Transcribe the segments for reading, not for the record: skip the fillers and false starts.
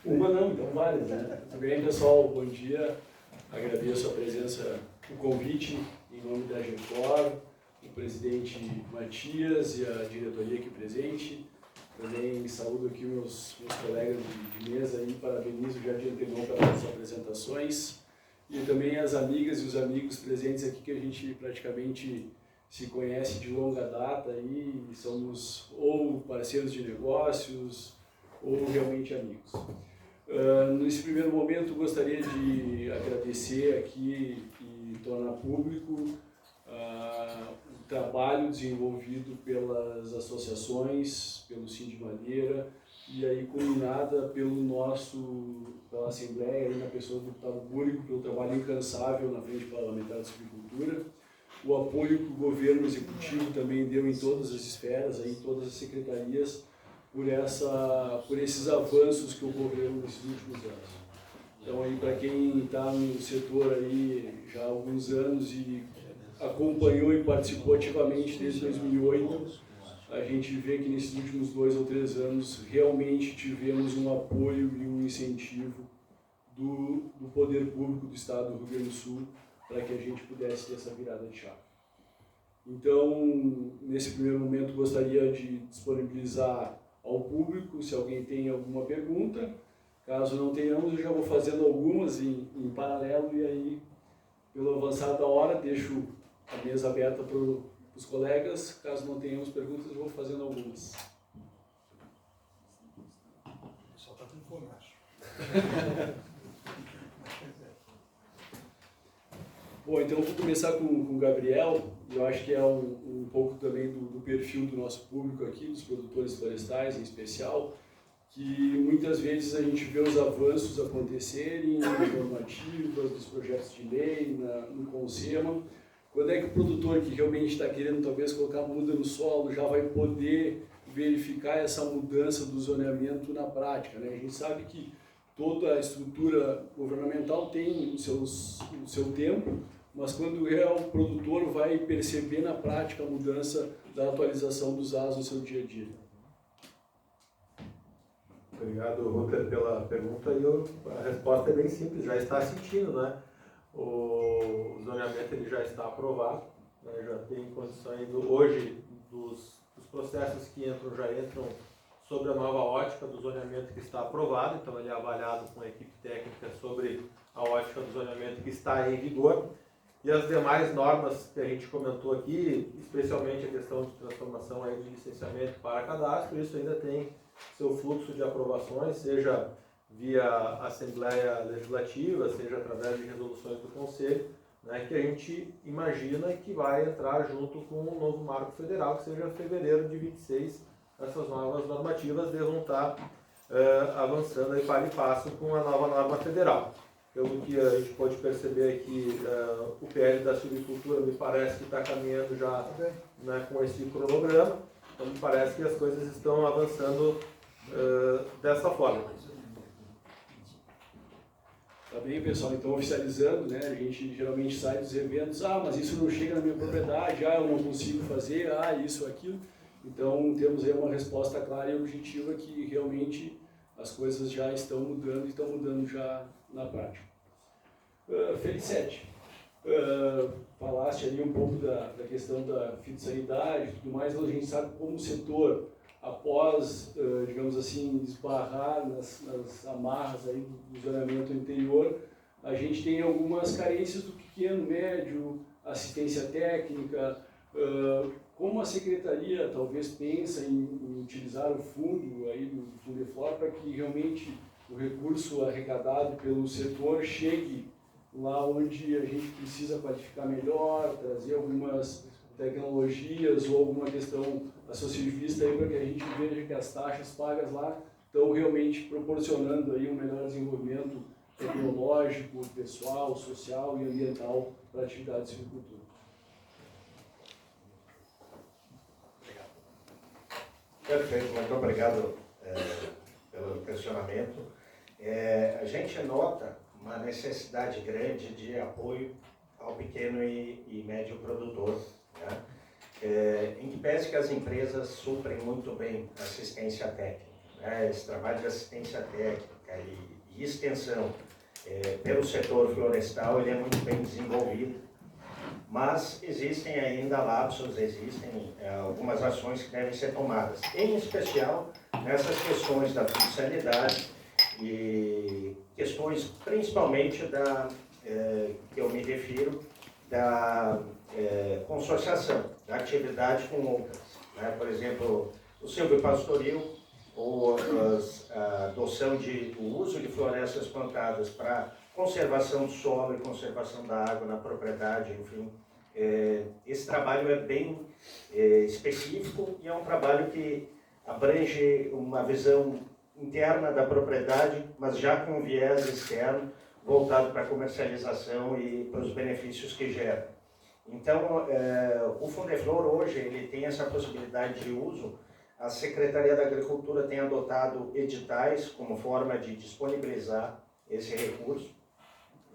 Uma não, então várias, né? Tudo bem, pessoal? Bom dia. Agradeço a presença, o convite em nome da GECOR, o presidente Matias e a diretoria aqui presente. Também saúdo aqui meus colegas de mesa e parabenizo já de antemão pelas apresentações. E também as amigas e os amigos presentes aqui que a gente praticamente se conhece de longa data e somos ou parceiros de negócios ou realmente amigos. Nesse primeiro momento gostaria de agradecer aqui e tornar público o trabalho desenvolvido pelas associações, pelo Sindmadeira e aí culminada pela Assembleia, aí na pessoa do deputado Búrigo, pelo trabalho incansável na Frente Parlamentar de Silvicultura, o apoio que o governo executivo também deu em todas as esferas, aí, em todas as secretarias, por esses avanços que ocorreram nesses últimos anos. Então, aí para quem está no setor aí já há alguns anos e acompanhou e participou ativamente desde 2008, a gente vê que nesses últimos 2 ou 3 anos realmente tivemos um apoio e um incentivo do poder público do Estado do Rio Grande do Sul para que a gente pudesse ter essa virada de chave. Então, nesse primeiro momento, gostaria de disponibilizar ao público, se alguém tem alguma pergunta. Caso não tenhamos, eu já vou fazendo algumas em paralelo e aí, pelo avançar da hora, deixo a mesa aberta para os colegas. Caso não tenhamos perguntas, eu vou fazendo algumas. Só está com fome, acho. Bom, então eu vou começar com o Gabriel. Eu acho que é um pouco também do perfil do nosso público aqui, dos produtores florestais em especial, que muitas vezes a gente vê os avanços acontecerem nas normativas, dos projetos de lei, no CONSEMA. Quando é que o produtor que realmente está querendo talvez colocar muda no solo já vai poder verificar essa mudança do zoneamento na prática, né? A gente sabe que toda a estrutura governamental tem o seu tempo, mas quando o produtor vai perceber na prática a mudança da atualização dos AS no seu dia a dia. Obrigado, Ruther, pela pergunta. A resposta é bem simples, já está sentindo, né? O zoneamento ele já está aprovado, né? Já tem condições, hoje, dos processos que já entram sobre a nova ótica do zoneamento que está aprovado, então ele é avaliado com a equipe técnica sobre a ótica do zoneamento que está em vigor. E as demais normas que a gente comentou aqui, especialmente a questão de transformação aí de licenciamento para cadastro, isso ainda tem seu fluxo de aprovações, seja via Assembleia Legislativa, seja através de resoluções do Conselho, né, que a gente imagina que vai entrar junto com o novo marco federal, que seja fevereiro de 26, essas novas normativas devam estar avançando aí para e passo com a nova norma federal. Pelo que a gente pode perceber aqui, o PL da silvicultura me parece que está caminhando já, né, com esse cronograma, então me parece que as coisas estão avançando dessa forma. Tá bem, pessoal, então oficializando, né, a gente geralmente sai dos eventos, mas isso não chega na minha propriedade, eu não consigo fazer, isso, aquilo. Então temos aí uma resposta clara e objetiva que realmente as coisas já estão mudando e estão mudando já na prática. Felicete, falaste ali um pouco da questão da fitossanidade e tudo mais, mas a gente sabe como o setor, após, digamos assim, esbarrar nas amarras aí do zoneamento anterior, a gente tem algumas carências do pequeno, médio, assistência técnica. Como a Secretaria talvez pensa em utilizar o fundo aí do Fundeflor para que realmente o recurso arrecadado pelo setor chegue lá onde a gente precisa qualificar melhor, trazer algumas tecnologias ou alguma questão associativista aí para que a gente veja que as taxas pagas lá estão realmente proporcionando aí um melhor desenvolvimento tecnológico, pessoal, social e ambiental para a atividade de silvicultura. Perfeito, muito obrigado pelo questionamento. A gente nota uma necessidade grande de apoio ao pequeno e médio produtor, né? Em que pese que as empresas suprem muito bem assistência técnica, né, esse trabalho de assistência técnica e extensão pelo setor florestal, ele é muito bem desenvolvido, mas existem ainda lapsos, existem algumas ações que devem ser tomadas, em especial nessas questões da fiscalidade e questões principalmente que eu me refiro, da consorciação da atividade com outras, né? Por exemplo, o silvopastoril, ou a adoção o uso de florestas plantadas para conservação do solo e conservação da água na propriedade, enfim. Esse trabalho é bem específico e é um trabalho que abrange uma visão interna da propriedade, mas já com um viés externo, voltado para a comercialização e para os benefícios que gera. Então, o Fundeflor hoje ele tem essa possibilidade de uso. A Secretaria da Agricultura tem adotado editais como forma de disponibilizar esse recurso,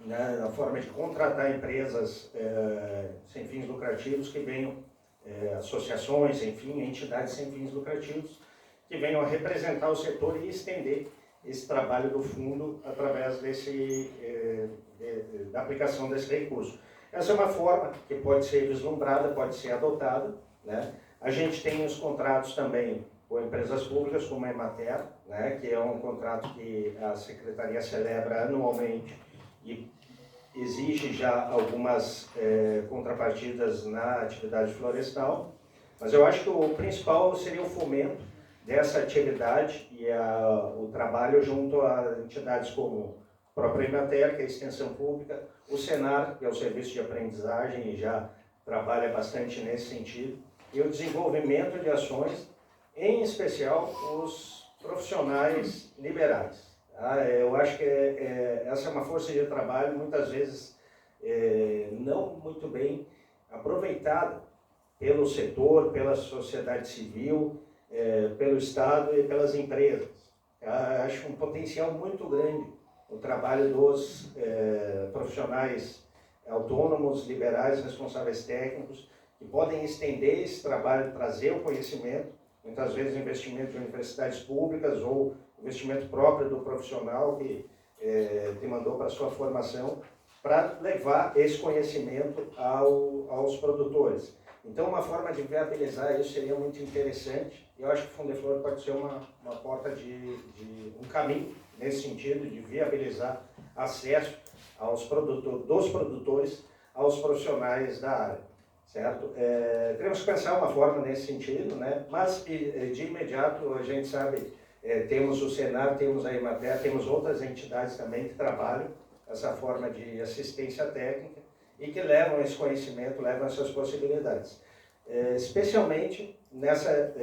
né, na forma de contratar empresas sem fins lucrativos que venham, associações, enfim, entidades sem fins lucrativos, que venham a representar o setor e estender esse trabalho do fundo através da aplicação desse recurso. Essa é uma forma que pode ser vislumbrada, pode ser adotada, né? A gente tem os contratos também com empresas públicas, como a Emater, né, que é um contrato que a Secretaria celebra anualmente e exige já algumas contrapartidas na atividade florestal. Mas eu acho que o principal seria o fomento dessa atividade e o trabalho junto a entidades como a própria Emater, que é a extensão pública, o Senar, que é o serviço de aprendizagem e já trabalha bastante nesse sentido, e o desenvolvimento de ações, em especial os profissionais liberais. Eu acho que essa é uma força de trabalho, muitas vezes, não muito bem aproveitada pelo setor, pela sociedade civil, pelo Estado e pelas empresas. Acho um potencial muito grande o trabalho dos profissionais autônomos, liberais, responsáveis técnicos, que podem estender esse trabalho, trazer o conhecimento, muitas vezes investimento de universidades públicas ou investimento próprio do profissional que demandou para a sua formação, para levar esse conhecimento aos produtores. Então, uma forma de viabilizar isso seria muito interessante. Eu acho que o Fundeflor pode ser uma porta um caminho nesse sentido, de viabilizar acesso dos produtores aos profissionais da área, certo? Temos que pensar uma forma nesse sentido, né? Mas de imediato a gente sabe, temos o Senar, temos a Emater, temos outras entidades também que trabalham essa forma de assistência técnica e que levam esse conhecimento, levam essas possibilidades. Especialmente nessa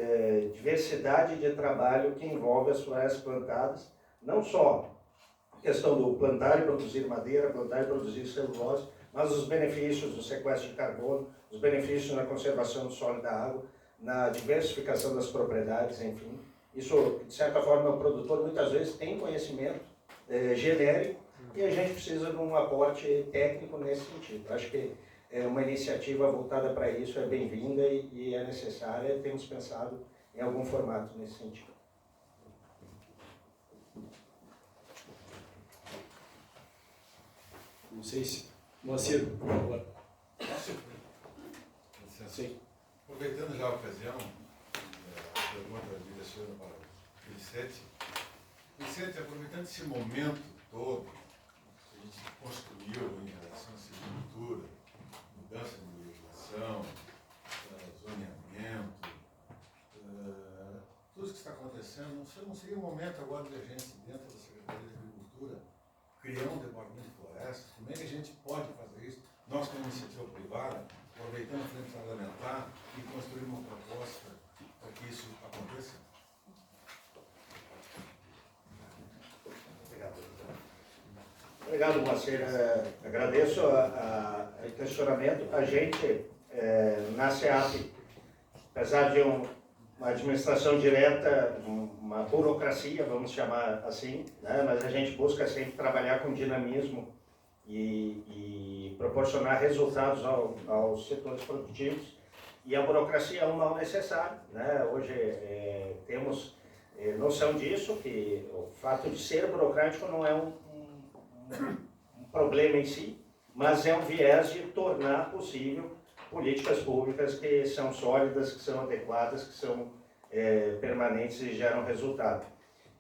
diversidade de trabalho que envolve as florestas plantadas, não só a questão do plantar e produzir madeira, plantar e produzir celulose, mas os benefícios do sequestro de carbono, os benefícios na conservação do solo e da água, na diversificação das propriedades, enfim. Isso, de certa forma, o produtor muitas vezes tem conhecimento genérico e a gente precisa de um aporte técnico nesse sentido. Acho que uma iniciativa voltada para isso é bem-vinda e é necessária. Temos pensado em algum formato nesse sentido. Não sei se... Moacir, por favor. Sim. Aproveitando já a ocasião, a pergunta direcionada para o Vicente. Vicente, aproveitando esse momento todo que a gente construiu em relação à silvicultura, mudança de legislação, zoneamento, tudo isso que está acontecendo, não seria o momento agora de a gente, dentro da Secretaria de Agricultura, criar um departamento de florestas? Como é que a gente pode fazer isso? Nós, como iniciativa privada, aproveitando a frente parlamentar e construir uma proposta para que isso aconteça? Obrigado, Moacir. Agradeço o questionamento. A gente, na SEAP, apesar de uma administração direta, uma burocracia, vamos chamar assim, né? Mas a gente busca sempre trabalhar com dinamismo e proporcionar resultados aos setores produtivos. E a burocracia é um mal necessário, né? Hoje temos noção disso, que o fato de ser burocrático não é um problema em si, mas é um viés de tornar possível políticas públicas que são sólidas, que são adequadas, que são permanentes e geram resultado.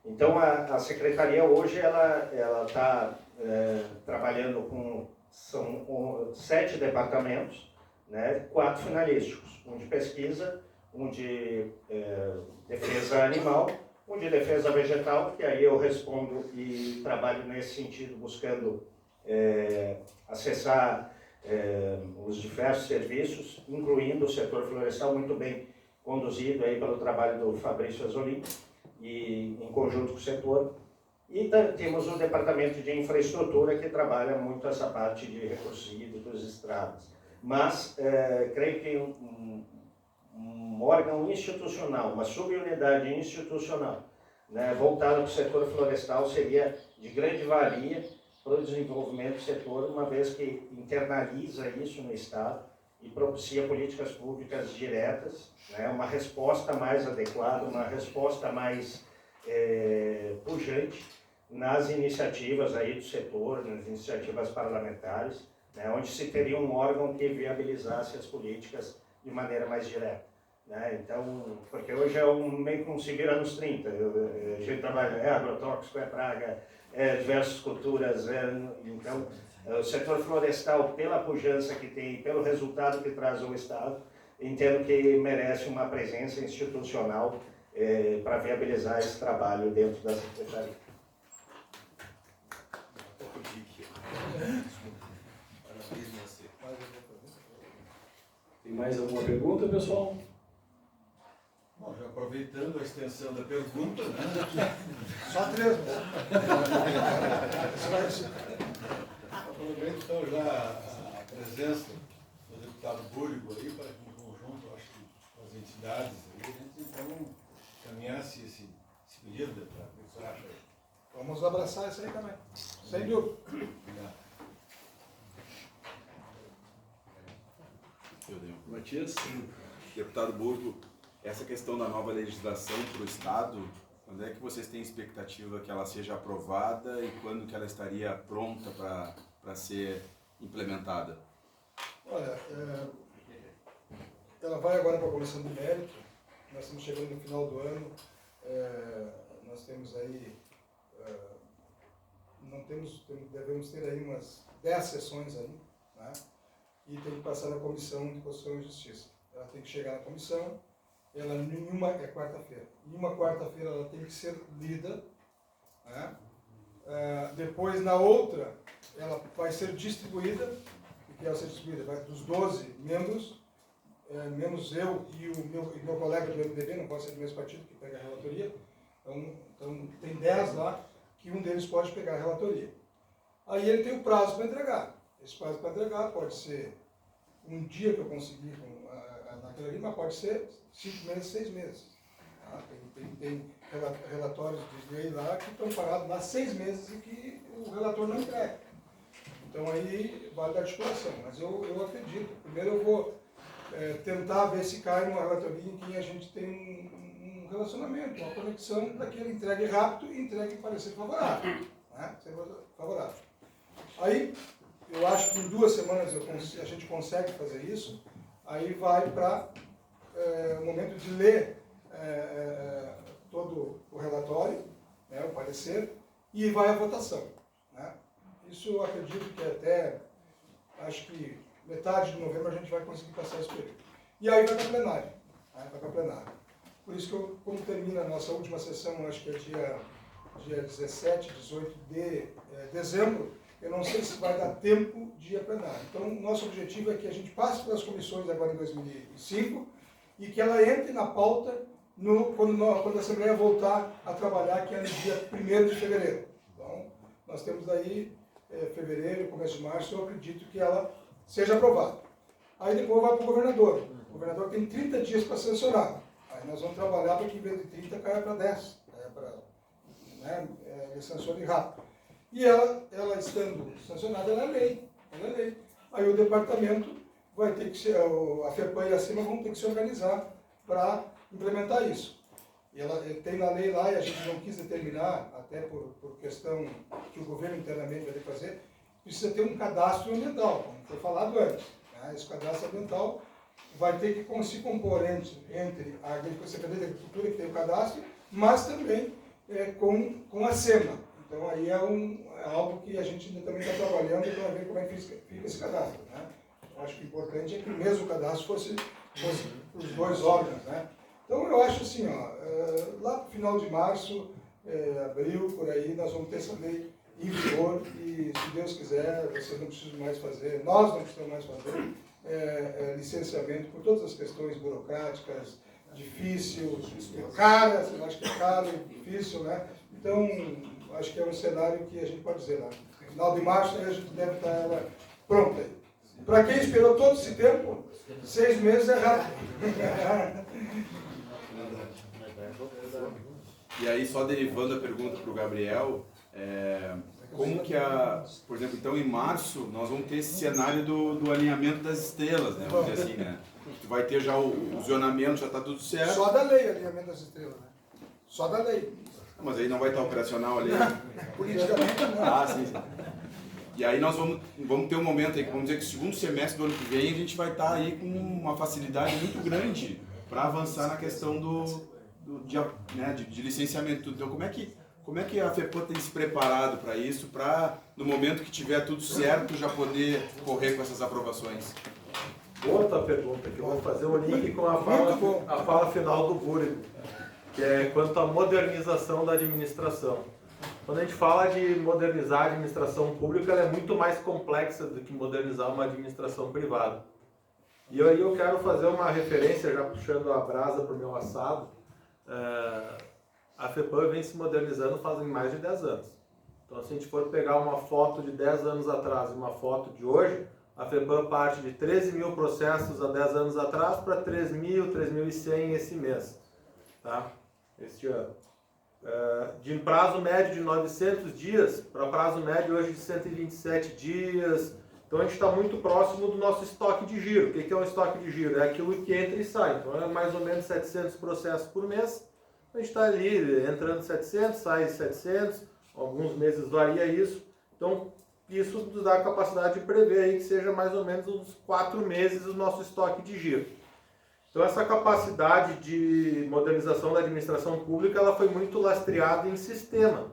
Então, a Secretaria hoje ela está trabalhando com 7 departamentos, né, 4 finalísticos, um de pesquisa, um de defesa animal, um de defesa vegetal, que aí eu respondo e trabalho nesse sentido, buscando acessar os diversos serviços, incluindo o setor florestal, muito bem conduzido aí pelo trabalho do Fabrício Azzolini, e em conjunto com o setor. E temos o departamento de infraestrutura, que trabalha muito essa parte de recursos hídricos e estradas. Mas creio que um órgão institucional, uma subunidade institucional, né, voltada para o setor florestal, seria de grande valia para o desenvolvimento do setor, uma vez que internaliza isso no Estado e propicia políticas públicas diretas, né, uma resposta mais adequada, uma resposta mais pujante nas iniciativas aí do setor, nas iniciativas parlamentares, né, onde se teria um órgão que viabilizasse as políticas de maneira mais direta. Né? Então, porque hoje é meio que um se vira nos 30, a gente trabalha, agrotóxico, praga, diversas culturas, então o setor florestal, pela pujança que tem, pelo resultado que traz ao Estado, entendo que merece uma presença institucional para viabilizar esse trabalho dentro da Secretaria. Tem mais alguma pergunta, pessoal? Bom, já aproveitando a extensão da pergunta, né? Só 3, né? Aproveito então já a presença do deputado Búrigo aí, para que em conjunto, acho que com as entidades aí, a gente então caminhasse esse pedido, deputado. O que você acha aí? Vamos abraçar isso aí também, sem dúvida. Obrigado. Matias? Deputado Burgo, essa questão da nova legislação para o Estado, quando é que vocês têm expectativa que ela seja aprovada e quando que ela estaria pronta para ser implementada? Olha, ela vai agora para a comissão de mérito, nós estamos chegando no final do ano, nós temos aí, devemos ter aí umas 10 sessões aí, né? E tem que passar na Comissão de Constituição e Justiça. Ela tem que chegar na comissão, ela é quarta-feira. Em uma quarta-feira ela tem que ser lida, né? Depois na outra ela vai ser distribuída, o que ela ser distribuída? Vai dos 12 membros, menos eu e o meu colega do MDB, não pode ser do mesmo partido, que pega a relatoria. Então tem 10 lá, que um deles pode pegar a relatoria. Aí ele tem o prazo para entregar. Esse prazo para entregar pode ser um dia que eu conseguir naquela ali, mas pode ser 5 meses, 6 meses. Tá? Tem relatórios de lei lá que estão parados lá 6 meses e que o relator não entrega. Então aí vale a articulação, mas eu acredito. Primeiro eu vou tentar ver se cai numa relatoria em que a gente tem um relacionamento, uma conexão para que ele entregue rápido e entregue parecer favorável. Né? Favorável. Aí, eu acho que em 2 semanas a gente consegue fazer isso, aí vai para o momento de ler todo o relatório, né, o parecer, e vai à votação. Né? Isso eu acredito que até, acho que metade de novembro a gente vai conseguir passar esse período. E aí vai para plenário. Vai para plenário. Por isso que como termina a nossa última sessão, acho que é dia 17, 18 de dezembro, eu não sei se vai dar tempo de ir a plenário. Então, o nosso objetivo é que a gente passe pelas comissões agora em 2005 e que ela entre na pauta quando a Assembleia voltar a trabalhar, que é no dia 1º de fevereiro. Então, nós temos daí fevereiro, começo de março, eu acredito que ela seja aprovada. Aí depois vai para o governador. O governador tem 30 dias para sancionar. Aí nós vamos trabalhar para que em vez de 30 caia para 10. Ele sancione rápido. E ela estando sancionada, ela é lei. Aí o departamento vai ter que ser, a FEPAM e a CIMA vão ter que se organizar para implementar isso. Ele tem na lei lá e a gente não quis determinar, até por questão que o governo internamente vai ter que fazer, precisa ter um cadastro ambiental, como foi falado antes. Né? Esse cadastro ambiental vai ter que se compor entre a Secretaria da Agricultura, que tem o cadastro, mas também com a SEMA. Então aí é algo que a gente ainda também está trabalhando para ver como é que fica esse cadastro. Né? Eu acho que o importante é que mesmo o cadastro fosse os dois órgãos. Né? Então eu acho assim, lá no final de março, abril, por aí, nós vamos ter essa lei em vigor e, se Deus quiser, vocês não precisam mais fazer, nós não precisamos mais fazer licenciamento por todas as questões burocráticas, difícil, caras, eu acho que é caro e difícil, né? Então, acho que é um cenário que a gente pode dizer lá. No final de março, a gente deve estar ela pronta. Para quem esperou todo esse tempo, 6 meses é rápido. E aí, só derivando a pergunta para o Gabriel, como que por exemplo, então em março nós vamos ter esse cenário do alinhamento das estrelas, né? Vamos dizer assim, né? Tu vai ter já o zonamento, já está tudo certo. Só da lei, alinhamento das estrelas, né? Só da lei. Mas aí não vai estar operacional ali? Politicamente não. Ah, sim. E aí nós vamos ter um momento aí, que vamos dizer que o segundo semestre do ano que vem a gente vai estar aí com uma facilidade muito grande para avançar na questão de licenciamento. Então, como é que a FEPAM tem se preparado para isso, para no momento que tiver tudo certo já poder correr com essas aprovações? Outra pergunta que eu vou fazer um link com a fala final do Búrigo, que é quanto à modernização da administração. Quando a gente fala de modernizar a administração pública, ela é muito mais complexa do que modernizar uma administração privada. E aí eu quero fazer uma referência, já puxando a brasa para o meu assado. A FEPAM vem se modernizando fazem mais de 10 anos. Então, se a gente for pegar uma foto de 10 anos atrás e uma foto de hoje, a FEPAM parte de 13 mil processos há 10 anos atrás para 3.000, 3.100 esse mês, tá? Este ano. De prazo médio de 900 dias para prazo médio hoje de 127 dias. Então, a gente está muito próximo do nosso estoque de giro. O que é um estoque de giro? É aquilo que entra e sai. Então, é mais ou menos 700 processos por mês. A gente está ali entrando 700, sai 700, alguns meses varia isso. Então, isso nos dá a capacidade de prever aí que seja mais ou menos uns 4 meses o nosso estoque de giro. Então, essa capacidade de modernização da administração pública ela foi muito lastreada em sistema.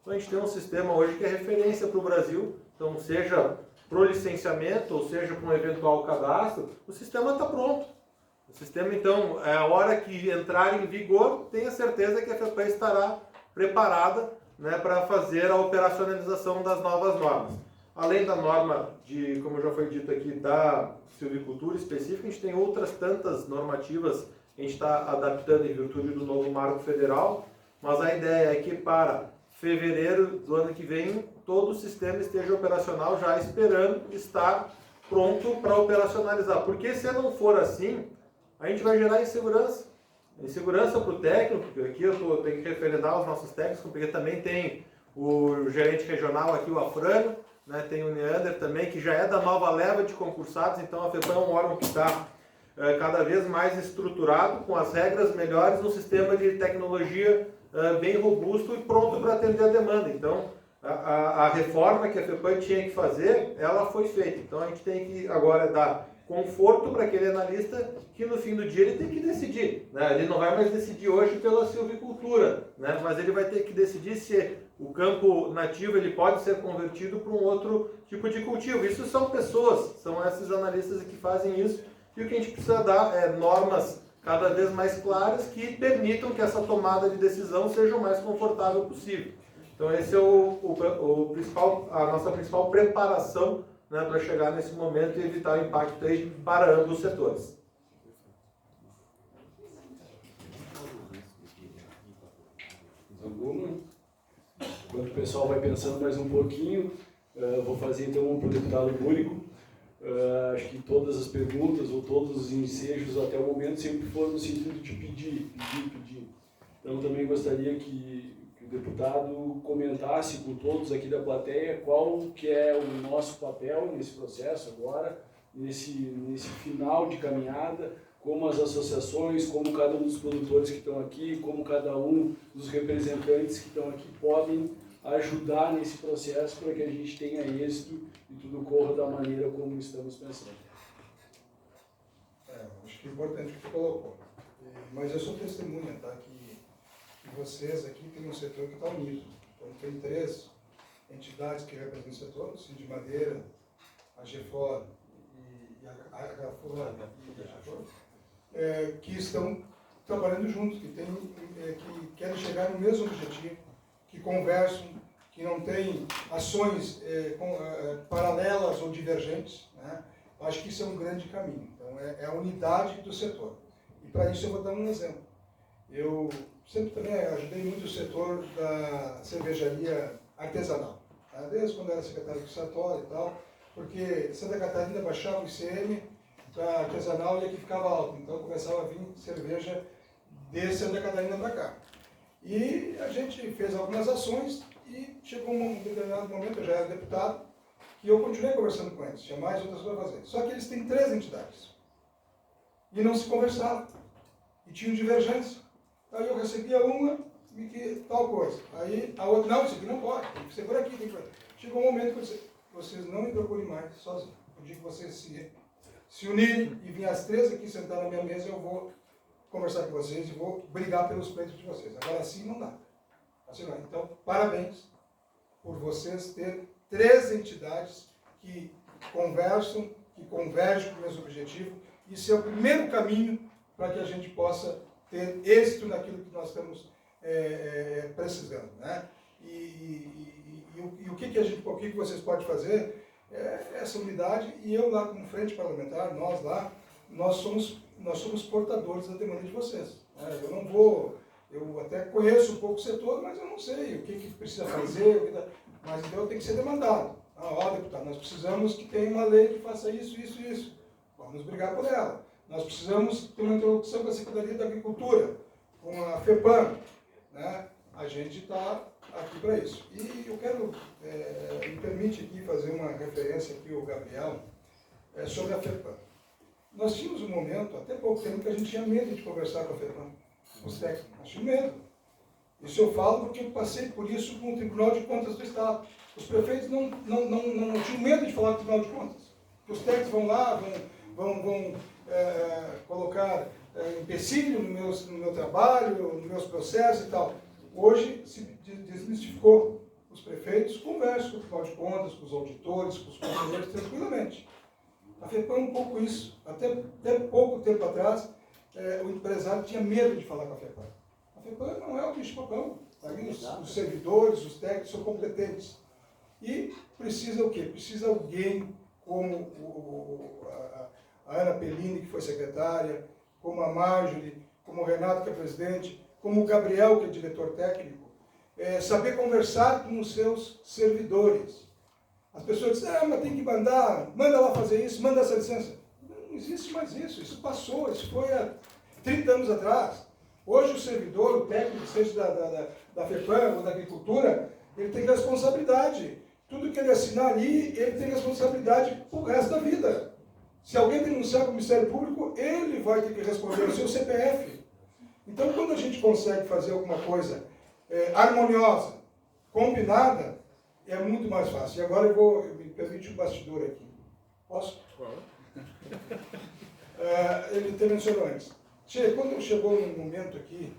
Então, a gente tem um sistema hoje que é referência para o Brasil. Então, seja para o licenciamento ou seja para um eventual cadastro, o sistema está pronto. O sistema, então, a hora que entrar em vigor, tenha certeza que a FEPAM estará preparada, né, para fazer a operacionalização das novas normas. Além da norma como já foi dito aqui, da silvicultura específica, a gente tem outras tantas normativas que a gente está adaptando em virtude do novo marco federal, mas a ideia é que para fevereiro do ano que vem, todo o sistema esteja operacional, já esperando estar pronto para operacionalizar. Porque se não for assim, a gente vai gerar insegurança. Insegurança para o técnico, porque aqui eu tenho que referendar os nossos técnicos, porque também tem o gerente regional aqui, o Afrânio, né, tem o Neander também, que já é da nova leva de concursados, então a FEPAM é um órgão que está cada vez mais estruturado, com as regras melhores, um sistema de tecnologia bem robusto e pronto para atender a demanda. Então, a reforma que a FEPAM tinha que fazer, ela foi feita. Então, a gente tem que agora dar conforto para aquele analista que no fim do dia ele tem que decidir, né? Ele não vai mais decidir hoje pela silvicultura, né? Mas ele vai ter que decidir se o campo nativo ele pode ser convertido para um outro tipo de cultivo. Isso são pessoas, são esses analistas que fazem isso, e o que a gente precisa dar é normas cada vez mais claras que permitam que essa tomada de decisão seja o mais confortável possível. Então esse é a nossa principal preparação, né, para chegar nesse momento e evitar o impacto aí para ambos os setores. Alguma? Enquanto o pessoal vai pensando mais um pouquinho, vou fazer então para o deputado Búrigo. Acho que todas as perguntas ou todos os ensejos até o momento sempre foram no sentido de pedir. Então também gostaria que o deputado comentasse com todos aqui da plateia qual que é o nosso papel nesse processo agora, nesse final de caminhada, como as associações, como cada um dos produtores que estão aqui, como cada um dos representantes que estão aqui podem ajudar nesse processo para que a gente tenha êxito e tudo corra da maneira como estamos pensando. Acho que é importante o que tu colocou. Mas eu sou testemunha, tá? Que vocês aqui têm um setor que está unido. Então, tem 3 entidades que representam o setor, o Cindy Madeira, a GEFOR e a HFOR, que estão trabalhando juntos, que querem chegar no mesmo objetivo, que conversam, que não têm ações paralelas ou divergentes, né? Acho que isso é um grande caminho. Então, é a unidade do setor. E para isso eu vou dar um exemplo. Eu sempre também ajudei muito o setor da cervejaria artesanal, tá? Desde quando eu era secretário do Sartori e tal, porque Santa Catarina baixava o ICM para artesanal e aqui ficava alto. Então começava a vir cerveja de Santa Catarina para cá. E a gente fez algumas ações e chegou um determinado momento, eu já era deputado, que eu continuei conversando com eles, tinha mais outras coisas a fazer. Só que eles têm 3 entidades. E não se conversavam. E tinham divergência. Aí eu recebia uma e que tal coisa. Aí a outra, não, isso aqui não pode, tem que ser por aqui. Tem que... Chegou um momento que eu disse, vocês não me procurem mais sozinhos. Eu digo que vocês se unirem e virem as 3 aqui sentar na minha mesa, eu vou conversar com vocês e vou brigar pelos pleitos de vocês. Agora assim não dá. Assim não. Então, parabéns por vocês terem 3 entidades que conversam, que convergem com o mesmo objetivo. Isso é o primeiro caminho para que a gente possa ter êxito naquilo que nós estamos precisando, né? E o que vocês podem fazer é essa unidade, e eu lá como frente parlamentar, nós somos portadores da demanda de vocês, né? Eu até conheço um pouco o setor, mas eu não sei o que precisa fazer, mas então tem que ser demandado. Ó, deputado, nós precisamos que tenha uma lei que faça isso, isso e isso. Vamos brigar por ela. Nós precisamos ter uma interlocução com a Secretaria da Agricultura, com a FEPAM, né? A gente está aqui para isso. E eu quero, me permite aqui fazer uma referência aqui ao Gabriel, sobre a FEPAM. Nós tínhamos um momento, até pouco tempo, que a gente tinha medo de conversar com a FEPAM, os técnicos. Nós tínhamos medo. Isso eu falo porque eu passei por isso com o Tribunal de Contas do Estado. Os prefeitos não tinham medo de falar com o Tribunal de Contas. Porque os técnicos vão lá, vão colocar empecilho no meu trabalho, nos meus processos e tal. Hoje se desmistificou. Os prefeitos conversam com o Tribunal de Contas, com os auditores, com os conselheiros, tranquilamente. A FEPAM é um pouco isso. Até pouco tempo atrás, o empresário tinha medo de falar com a FEPAM. A FEPAM não é o bicho-papão. Os servidores, os técnicos são competentes. E precisa o quê? Precisa alguém como a Ana Pellini, que foi secretária, como a Marjorie, como o Renato, que é presidente, como o Gabriel, que é diretor técnico, saber conversar com os seus servidores. As pessoas dizem, mas tem que manda lá fazer isso, manda essa licença. Não existe mais isso, isso passou, isso foi há 30 anos atrás. Hoje o servidor, o técnico, seja da FEPAM ou da agricultura, ele tem responsabilidade. Tudo que ele assinar ali, ele tem responsabilidade pro resto da vida. Se alguém denunciar para o Ministério Público, ele vai ter que responder o seu CPF. Então, quando a gente consegue fazer alguma coisa harmoniosa, combinada, é muito mais fácil. E agora me permite um bastidor aqui. Posso? Ele mencionou antes. Quando chegou um momento aqui,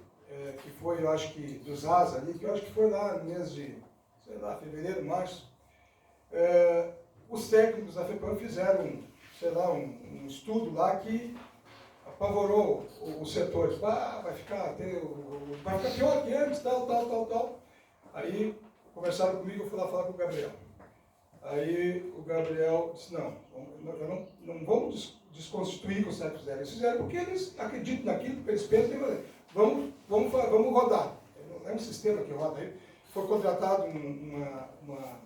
que foi, eu acho que, dos ASA ali, que eu acho que foi lá no mês de, sei lá, fevereiro, março, os técnicos da FEPAM fizeram, sei lá, um estudo lá que apavorou os setores. Vai ficar pior que antes, tal. Aí conversaram comigo, eu fui lá falar com o Gabriel. Aí o Gabriel disse, não vamos desconstituir o que os técnicos fizeram. Eles fizeram porque eles acreditam naquilo, que eles pensam, vamos rodar. É um sistema que roda aí. Foi contratado uma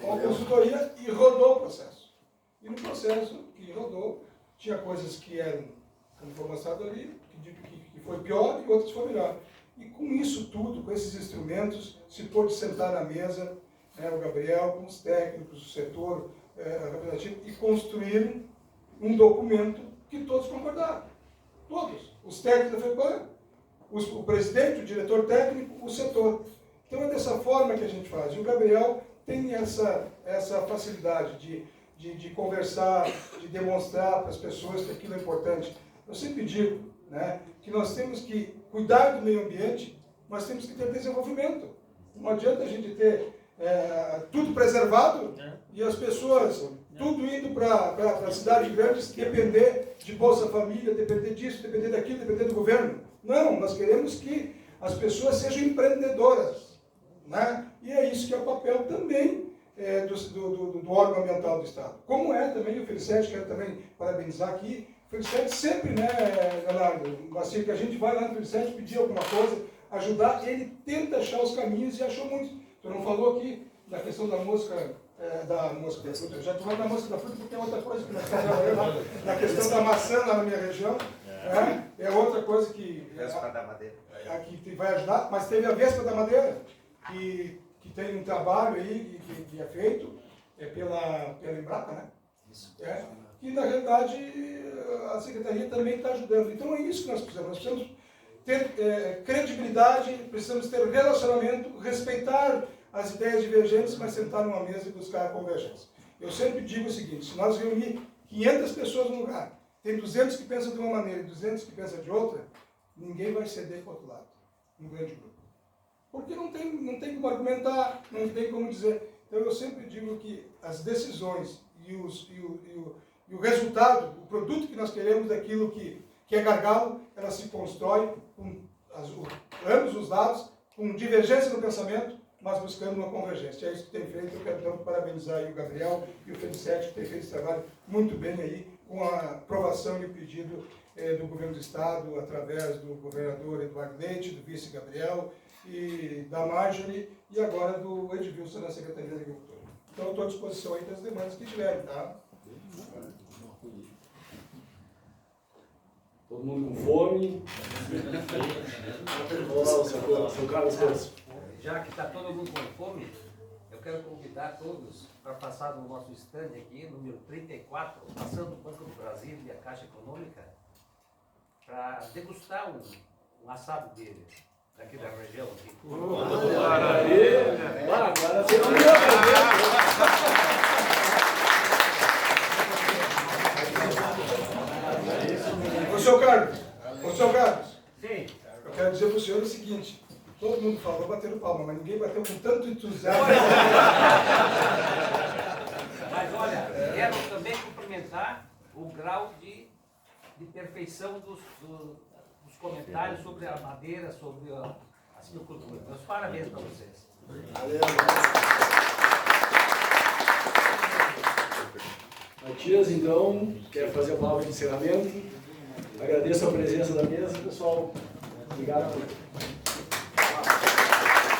consultoria e rodou o processo. E no processo que rodou, tinha coisas que eram, como foi mostrado ali, que foi pior e outras foi melhor. E com isso tudo, com esses instrumentos, se pôde sentar na mesa, o Gabriel, com os técnicos, o setor representativo, e construir um documento que todos concordaram. Todos. Os técnicos da FEBAN, o presidente, o diretor técnico, o setor. Então é dessa forma que a gente faz. E o Gabriel tem essa facilidade de conversar, de demonstrar para as pessoas que aquilo é importante. Eu sempre digo, né, que nós temos que cuidar do meio ambiente, mas temos que ter desenvolvimento. Não adianta a gente ter tudo preservado e as pessoas tudo indo para cidades grandes, depender de Bolsa Família, depender disso, depender daquilo, depender do governo. Não, nós queremos que as pessoas sejam empreendedoras, né? E é isso que é o papel também do órgão ambiental do Estado. Como é também o Felicete, quero também parabenizar aqui, o Felicete sempre, né, Leonardo, assim que a gente vai lá no Felicete pedir alguma coisa, ajudar, ele tenta achar os caminhos e achou muito. Tu não falou aqui da questão da mosca da fruta. Eu já estou falando da mosca da fruta porque é outra coisa que nós estamos trabalhando na questão da maçã lá na minha região. É outra coisa que aqui vai ajudar, mas teve a Vespa da Madeira, que tem um trabalho aí que é feito pela Embrapa, né? Que na realidade a Secretaria também está ajudando. Então é isso que nós precisamos. Nós precisamos ter credibilidade, precisamos ter relacionamento, respeitar as ideias divergentes, mas sentar numa mesa e buscar a convergência. Eu sempre digo o seguinte, se nós reunir 500 pessoas num lugar, tem 200 que pensam de uma maneira e 200 que pensam de outra, ninguém vai ceder para o outro lado, no grande grupo. Porque não tem como argumentar, não tem como dizer. Então eu sempre digo que as decisões e o resultado, o produto que nós queremos daquilo que é gargalo, ela se constrói com ambos os lados, com divergência no pensamento, mas buscando uma convergência. É isso que tem feito. Eu quero então parabenizar aí o Gabriel e o Felicete, que tem feito esse trabalho muito bem aí, com a aprovação e o pedido do Governo do Estado, através do governador Eduardo Leite, do vice Gabriel, e da Marjorie, e agora do Edilson na Secretaria da Agricultura. Então eu estou à disposição aí das demandas que tiverem, tá? Todo mundo com fome. Olá, seu Carlos Santos. Já que está todo mundo com fome, eu quero convidar todos para passar no nosso stand aqui, número 34, passando o Banco do Brasil e a Caixa Econômica, para degustar um assado dele, daqui da região. Aqui. Maravilha! Agora você não Ô, seu Carlos, Sim. eu quero dizer para o senhor o seguinte, todo mundo falou batendo palma, mas ninguém bateu com tanto entusiasmo. Mas olha, quero também cumprimentar o grau de perfeição dos comentários sobre a madeira, sobre a silvicultura. Meus parabéns para vocês. Valeu. Matias, então, quer fazer a palavra de encerramento. Agradeço a presença da mesa, pessoal. Obrigado.